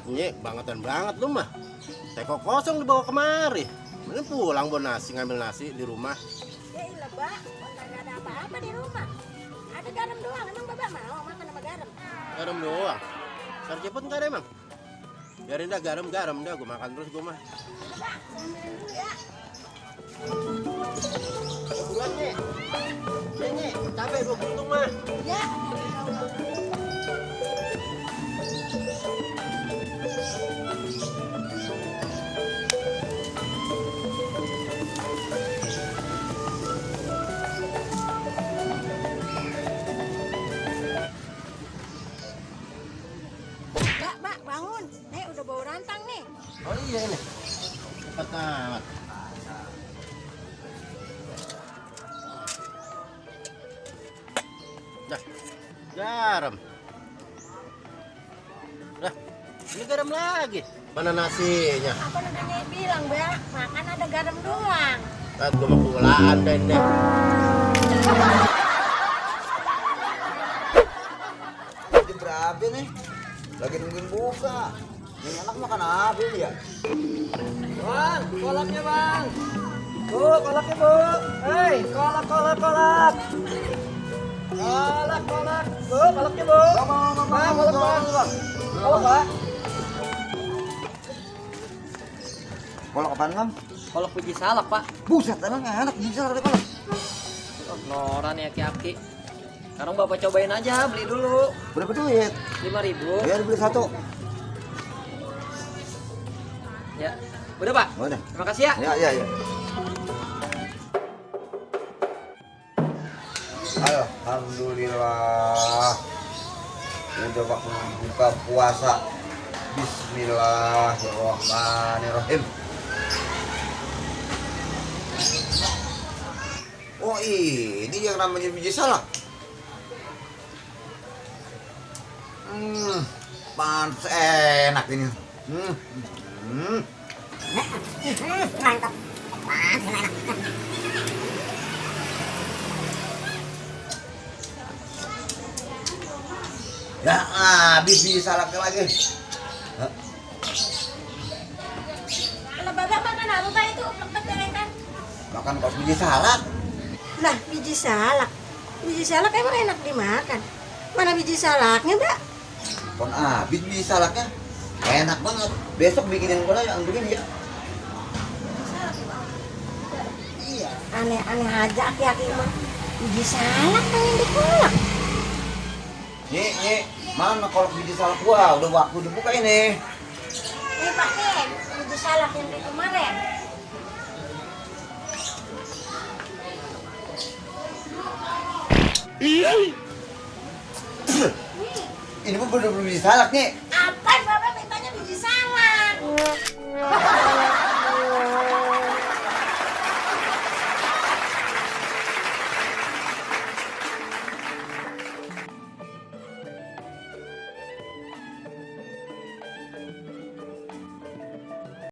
Nyek, bangetan banget lu mah. Teko kosong dibawa kemari. Mending pulang bawa nasi, ngambil nasi di rumah. Ya ilah, Mbak. Nggak ada apa-apa di rumah. Ada garam doang. Emang Bapak mau makan sama garam? Garam doang. Sar cepet nggak ada emang? Biarin dah garam dah, gue makan terus gue mah. Udah, Pak. Saya ambilin dulu ya. Buruan, Nyek. Nyek, capek gue buntung mah. Ya. Mbak, bangun. Nih udah bau rantang nih. Oh iya ini. Cepat amat. Dah, garam. Dah, ini garam lagi. Mana nasinya? Apa udah bilang, Mbak? Makan ada garam doang. Kan gue mau kulaan deh ini. Jam berapa nih? Lagi nungguin buka. Ini anak makan apa ya? Bang, kolaknya bang. Bu, kolaknya bu. Hei, kolak. Kolak. Bu, kolaknya bu. Bang, kolak bang. Kolak pak. Kolak apaan, Mam? Kolak biji salak pak. Buset, emang enak bisa ada kolak. Oh, noran ya aki-aki. Sekarang bapak cobain aja, beli dulu. Berapa duit? 5.000. Biar beli satu. Ya, udah pak. Udah. Terima kasih ya. Ya. Alhamdulillah. Udah waktu buka puasa. Bismillahirrahmanirrahim. Oh ini yang namanya biji salak. Pantes enak ini. Mantap. Enak. Ya habis biji salaknya lagi. Kalau Bapak makan apa Pak itu? Lepet kan? Makan kok biji salak. Lah, biji salak. Biji salak emang enak dimakan. Mana biji salaknya, Mbak? Kon habis biji salaknya. Enak banget. Besok bikinin gua yang begini ya. Iya. Aneh-aneh aja aki-aki mah. Biji salak pengen dikolak. Nyek, mana kolak biji salak gua? Udah waktu dibuka ini. Nih Pak nih, biji salak yang dari kemarin. Ini pun bener-bener biji salak nih.